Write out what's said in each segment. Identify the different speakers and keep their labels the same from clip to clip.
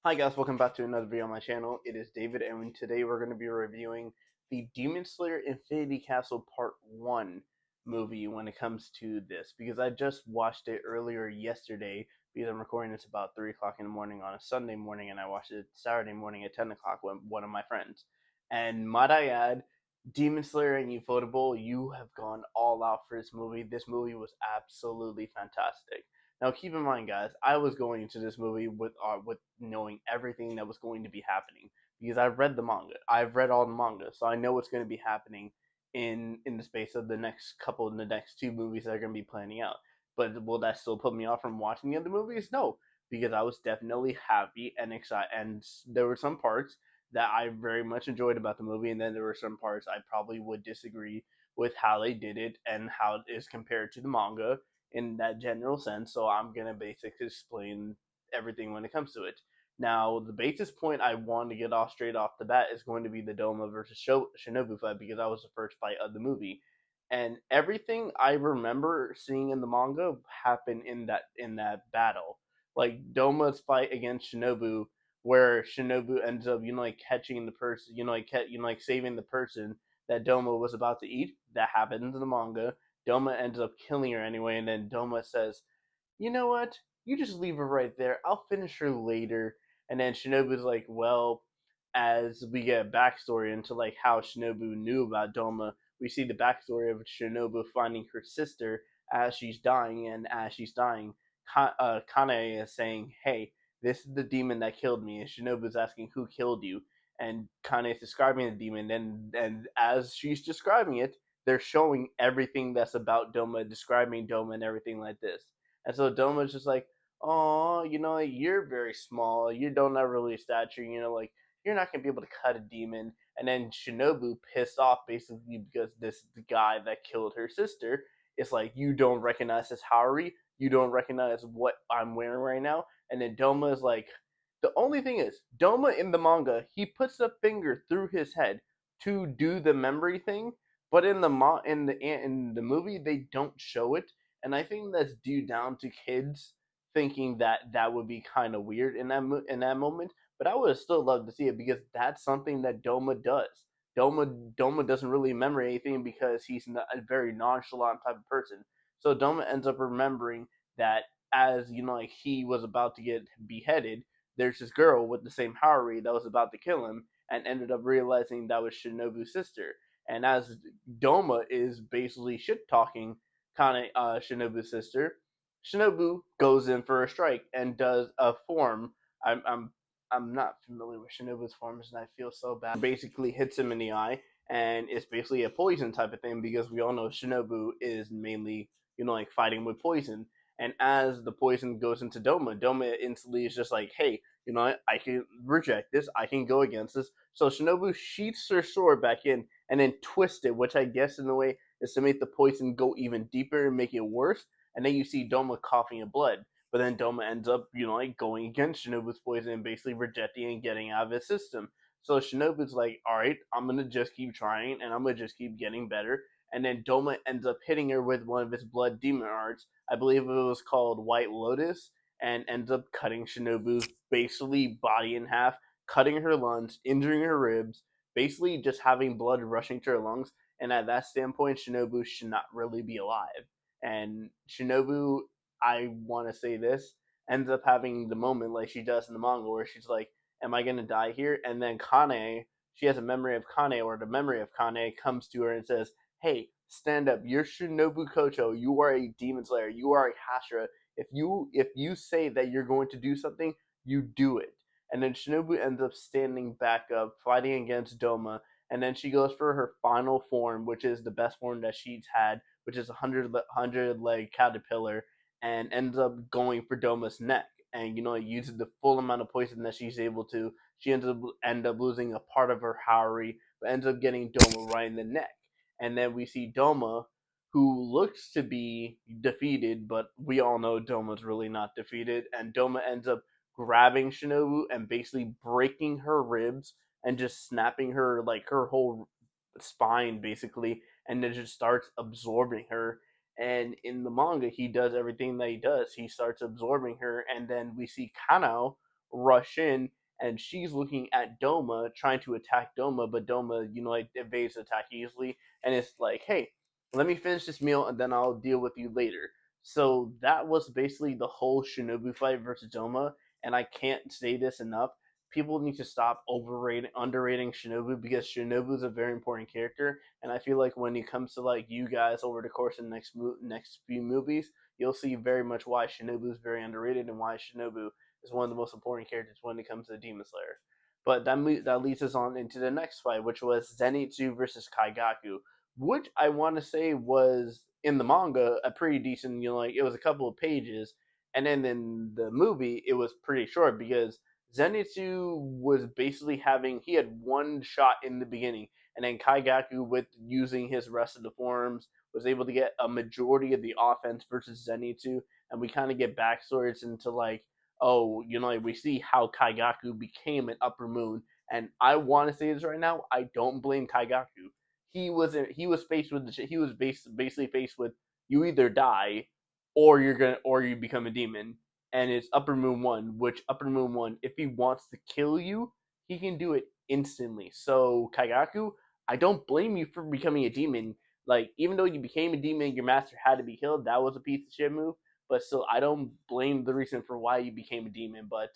Speaker 1: Hi guys, welcome back to another video on my channel. It is David, and today we're going to be reviewing the Demon Slayer Infinity Castle Part 1 movie when it comes to this, because I just watched it earlier yesterday, because I'm recording this about 3 o'clock in the morning on a Sunday morning, and I watched it Saturday morning at 10 o'clock with one of my friends. And might I add, Demon Slayer and Ufotable, you have gone all out for this movie. This movie was absolutely fantastic. Now, keep in mind, guys, I was going into this movie with knowing everything that was going to be happening because I've read the manga. I've read all the manga, so I know what's going to be happening in the space of the next two movies that are going to be planning out. But will that still put me off from watching the other movies? No, because I was definitely happy and excited, and there were some parts that I very much enjoyed about the movie, and then there were some parts I probably would disagree with how they did it and how it is compared to the manga in that general sense. So I'm gonna basically explain everything when it comes to it. Now, the basis point I want to get off straight off the bat is going to be the Doma versus Shinobu fight because that was the first fight of the movie, and everything I remember seeing in the manga happened in that battle. Like Doma's fight against Shinobu, where Shinobu ends up like catching the person, like saving the person that Doma was about to eat. That happens in the manga. Doma ends up killing her anyway, and then Doma says, "You know what? You just leave her right there. I'll finish her later." And then Shinobu's like, "Well," as we get a backstory into like how Shinobu knew about Doma, we see the backstory of Shinobu finding her sister as she's dying, and as she's dying, Kanae is saying, "Hey, this is the demon that killed me," and Shinobu's asking, "Who killed you?" And Kanae is describing the demon, and as she's describing it, they're showing everything that's about Doma, describing Doma and everything like this. And so Doma's just like, "Oh, you're very small. You don't have really stature. Like you're not gonna be able to cut a demon." And then Shinobu pissed off basically because this the guy that killed her sister is like, "You don't recognize this Haori. You don't recognize what I'm wearing right now." And then Doma is like, the only thing is, Doma in the manga, he puts a finger through his head to do the memory thing, but in the movie they don't show it, and I think that's due down to kids thinking that that would be kind of weird in that moment. But I would have still loved to see it because that's something that Doma does. Doma doesn't really remember anything because he's not a very nonchalant type of person. So Doma ends up remembering that as like he was about to get beheaded, there's this girl with the same Haori that was about to kill him, and ended up realizing that was Shinobu's sister. And as Doma is basically shit talking Shinobu's sister, Shinobu goes in for a strike and does a form. I'm not familiar with Shinobu's forms, and I feel so bad. Basically, hits him in the eye, and it's basically a poison type of thing because we all know Shinobu is mainly like fighting with poison. And as the poison goes into Doma, Doma instantly is just like, "Hey, I can reject this. I can go against this." So Shinobu sheaths her sword back in and then twists it, which I guess in a way is to make the poison go even deeper and make it worse. And then you see Doma coughing in blood. But then Doma ends up, like going against Shinobu's poison and basically rejecting and getting out of his system. So Shinobu's like, "All right, I'm gonna just keep trying and I'm gonna just keep getting better." And then Doma ends up hitting her with one of his blood demon arts. I believe it was called White Lotus, and ends up cutting Shinobu's basically body in half, cutting her lungs, injuring her ribs, basically just having blood rushing to her lungs. And at that standpoint, Shinobu should not really be alive. And Shinobu, I want to say this, ends up having the moment like she does in the manga where she's like, "Am I going to die here?" And then Kane, she has a memory of Kane, or the memory of Kane comes to her and says, "Hey, stand up. You're Shinobu Kocho. You are a demon slayer. You are a Hashira. If you say that you're going to do something, you do it." And then Shinobu ends up standing back up, fighting against Doma, and then she goes for her final form, which is the best form that she's had, which is a hundred leg caterpillar, and ends up going for Doma's neck. And it uses the full amount of poison that she's able to. She ends up losing a part of her Haori, but ends up getting Doma right in the neck. And then we see Doma, who looks to be defeated, but we all know Doma's really not defeated. And Doma ends up grabbing Shinobu and basically breaking her ribs and just snapping her like her whole spine basically, and then just starts absorbing her. And in the manga, he does everything that he does. He starts absorbing her, and then we see Kanao rush in, and she's looking at Doma, trying to attack Doma, but Doma, like evades the attack easily, and it's like, hey, let me finish this meal, and then I'll deal with you later. So that was basically the whole Shinobu fight versus Doma, and I can't say this enough. People need to stop underrating Shinobu, because Shinobu is a very important character, and I feel like when it comes to like you guys over the course of the next few movies, you'll see very much why Shinobu is very underrated and why Shinobu is one of the most important characters when it comes to Demon Slayer. But that leads us on into the next fight, which was Zenitsu versus Kaigaku, which I want to say was in the manga a pretty decent. Like it was a couple of pages, and then in the movie it was pretty short because Zenitsu was basically he had one shot in the beginning, and then Kaigaku, with using his rest of the forms, was able to get a majority of the offense versus Zenitsu, and we kind of get backstories into like, oh, like we see how Kaigaku became an Upper Moon, and I want to say this right now, I don't blame Kaigaku. He was faced with basically faced with, you either die or you become a demon, and it's Upper Moon 1, which Upper Moon 1, if he wants to kill you, he can do it instantly. So, Kaigaku, I don't blame you for becoming a demon. Like, even though you became a demon, your master had to be killed, that was a piece of shit move, but still, I don't blame the reason for why you became a demon, but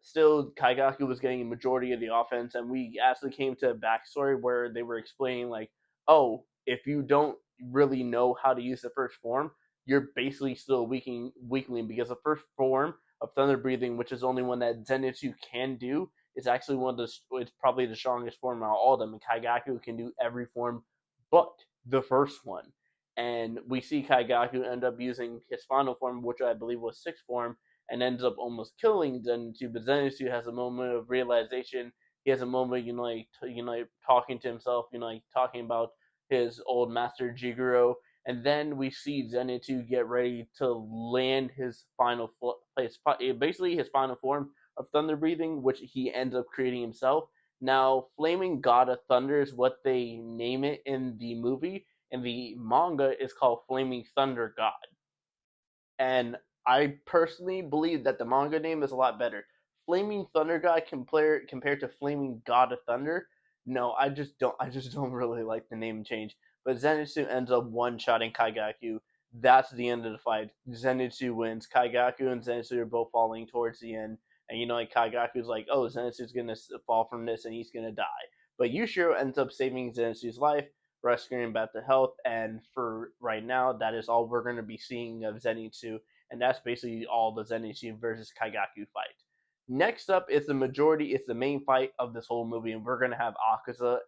Speaker 1: still, Kaigaku was getting a majority of the offense, and we actually came to a backstory where they were explaining, like, oh, if you don't really know how to use the first form, you're basically still a weakling, because the first form of thunder breathing, which is the only one that Zenitsu can do, is actually it's probably the strongest form out of all of them, and Kaigaku can do every form but the first one. And we see Kaigaku end up using his final form, which I believe was sixth form, and ends up almost killing Zenitsu. But Zenitsu has a moment of realization. He has a moment, talking to himself, talking about his old master Jigoro, and then we see Zenitsu get ready to land his basically his final form of thunder breathing, which he ends up creating himself. Now, Flaming God of Thunder is what they name it in the movie. In the manga, it's called Flaming Thunder God. And I personally believe that the manga name is a lot better. Flaming Thunder God compared to Flaming God of Thunder. No, I just don't really like the name change. But Zenitsu ends up one-shotting Kaigaku. That's the end of the fight. Zenitsu wins. Kaigaku and Zenitsu are both falling towards the end, and like Kaigaku's like, oh, Zenitsu's gonna fall from this and he's gonna die. But Yushiro ends up saving Zenitsu's life, rescuing him back to health, and for right now, that is all we're going to be seeing of Zenitsu, and that's basically all the Zenitsu versus Kaigaku fight. Next up is it's the main fight of this whole movie, and we're going to have Akaza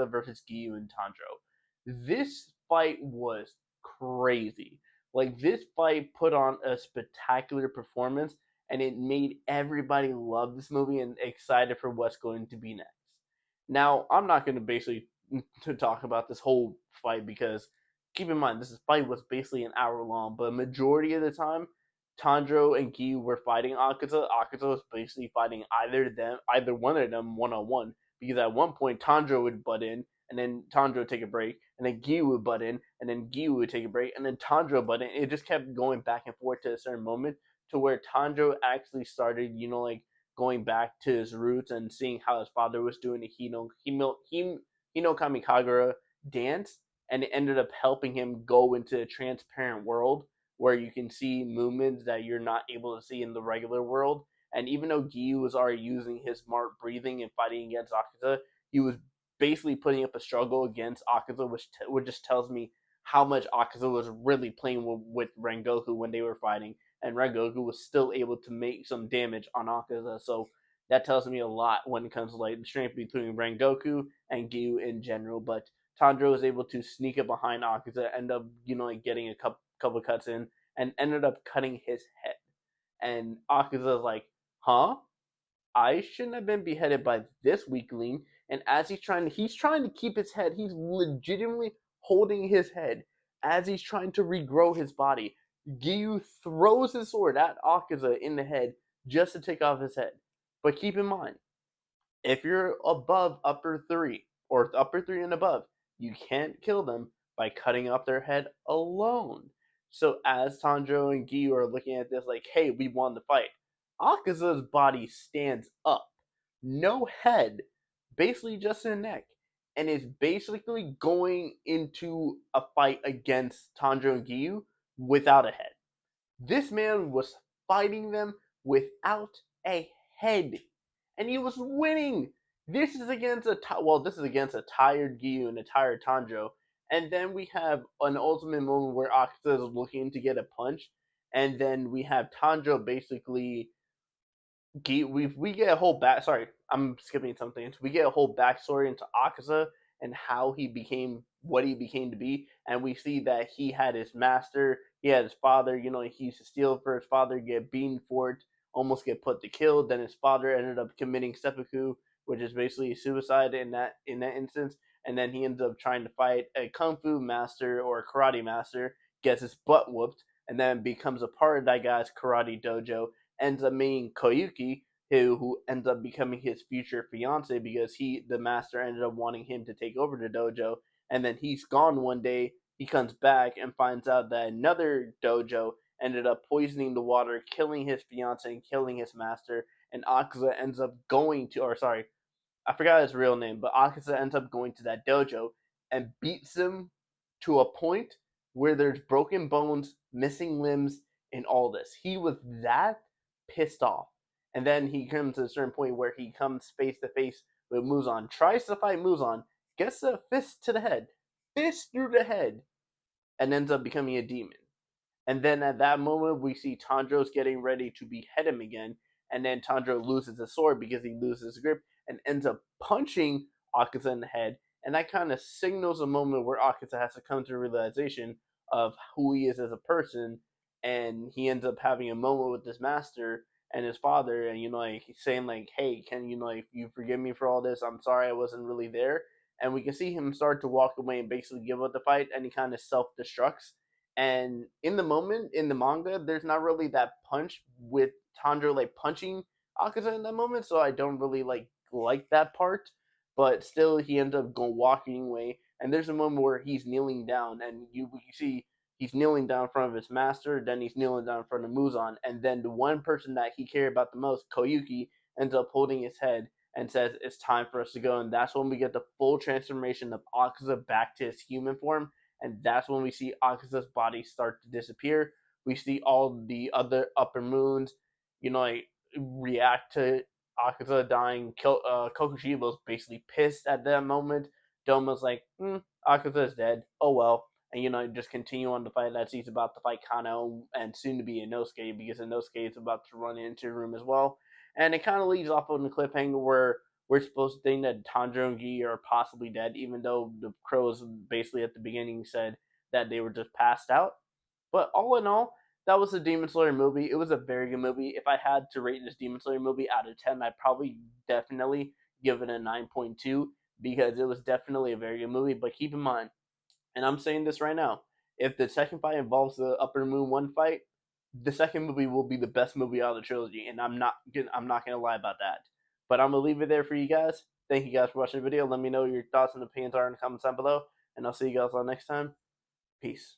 Speaker 1: versus Giyu and Tanjiro. This fight was crazy. Like, this fight put on a spectacular performance, and it made everybody love this movie and excited for what's going to be next. Now, I'm not going to basically to talk about this whole fight, because keep in mind this fight was basically an hour long, but majority of the time Tanjiro and Giyu were fighting Akaza. Akaza was basically fighting either one of them one on one, because at one point Tanjiro would butt in, and then Tanjiro would take a break, and then Giyu would butt in, and then Giyu would take a break, and then Tanjiro would butt in. It just kept going back and forth to a certain moment, to where Tanjiro actually started, like going back to his roots and seeing how his father was doing the Hinokami Kagura dance, and it ended up helping him go into a transparent world where you can see movements that you're not able to see in the regular world. And even though Giyu was already using his smart breathing and fighting against Akaza, he was basically putting up a struggle against Akaza, which just tells me how much Akaza was really playing with Rengoku when they were fighting, and Rengoku was still able to make some damage on Akaza. So that tells me a lot when it comes to like the strength between Rengoku and Giyu in general. But Tanjiro was able to sneak up behind Akaza, end up like getting a couple cuts in, and ended up cutting his head. And Akaza's like, huh? I shouldn't have been beheaded by this weakling. And as he's trying to keep his head. He's legitimately holding his head as he's trying to regrow his body. Giyu throws his sword at Akaza in the head just to take off his head. But keep in mind, if you're above upper three, or upper three and above, you can't kill them by cutting off their head alone. So as Tanjiro and Giyu are looking at this like, hey, we won the fight, Akaza's body stands up, no head, basically just a neck, and is basically going into a fight against Tanjiro and Giyu without a head. This man was fighting them without a head, and he was winning. This is against this is against a tired Giyu and a tired Tanjiro, and then we have an ultimate moment where Akaza is looking to get a punch, and then we have Tanjiro basically we get a whole back. Sorry, I'm skipping some things. We get a whole backstory into Akaza and how he became what he became to be, and we see that he had his master, he had his father. You know, he used to steal for his father, get beaten for it, almost get put to kill. Then his father ended up committing seppuku, which is basically suicide in that instance. And then he ends up trying to fight a kung fu master or a karate master, gets his butt whooped, and then becomes a part of that guy's karate dojo, ends up meeting Koyuki, who ends up becoming his future fiance because the master ended up wanting him to take over the dojo, and then he's gone one day. He comes back and finds out that another dojo ended up poisoning the water, killing his fiance and killing his master. And Akaza ends up going to, or sorry, I forgot his real name, but Akaza ends up going to that dojo and beats him to a point where there's broken bones, missing limbs, and all this. He was that pissed off. And then he comes to a certain point where he comes face to face with Muzan, tries to fight Muzan, gets a fist to the head, fist through the head, and ends up becoming a demon. And then at that moment, we see Tanjiro's getting ready to behead him again. And then Tanjiro loses his sword because he loses his grip and ends up punching Akaza in the head. And that kind of signals a moment where Akaza has to come to a realization of who he is as a person. And he ends up having a moment with his master and his father. And, like, he's saying, like, hey, can if you forgive me for all this? I'm sorry I wasn't really there. And we can see him start to walk away and basically give up the fight. And he kind of self destructs, and in the moment, in the manga, there's not really that punch with Tanjiro like punching Akaza in that moment, so I don't really like that part. But still, he ends up going walking away, and there's a moment where he's kneeling down, and you see he's kneeling down in front of his master, then he's kneeling down in front of Muzan, and then the one person that he cared about the most, Koyuki, ends up holding his head and says it's time for us to go, and that's when we get the full transformation of Akaza back to his human form, and that's when we see Akaza's body start to disappear. We see all the other upper moons, like react to Akaza dying. Kokushiba's basically pissed at that moment. Doma's like, Akaza's dead. Oh well. And just continue on the fight as he's about to fight Kano and soon to be Inosuke, because Inosuke is about to run into the room as well. And it kind of leaves off on the cliffhanger where we're supposed to think that Tanjiro and Gi are possibly dead, even though the crows basically at the beginning said that they were just passed out. But all in all, that was a Demon Slayer movie. It was a very good movie. If I had to rate this Demon Slayer movie out of 10, I'd probably definitely give it a 9.2 because it was definitely a very good movie. But keep in mind, and I'm saying this right now, if the second fight involves the Upper Moon 1 fight, the second movie will be the best movie out of the trilogy, and I'm not gonna lie about that. But I'm gonna leave it there for you guys. Thank you guys for watching the video. Let me know your thoughts and opinions are in the comments down below, and I'll see you guys all next time. Peace.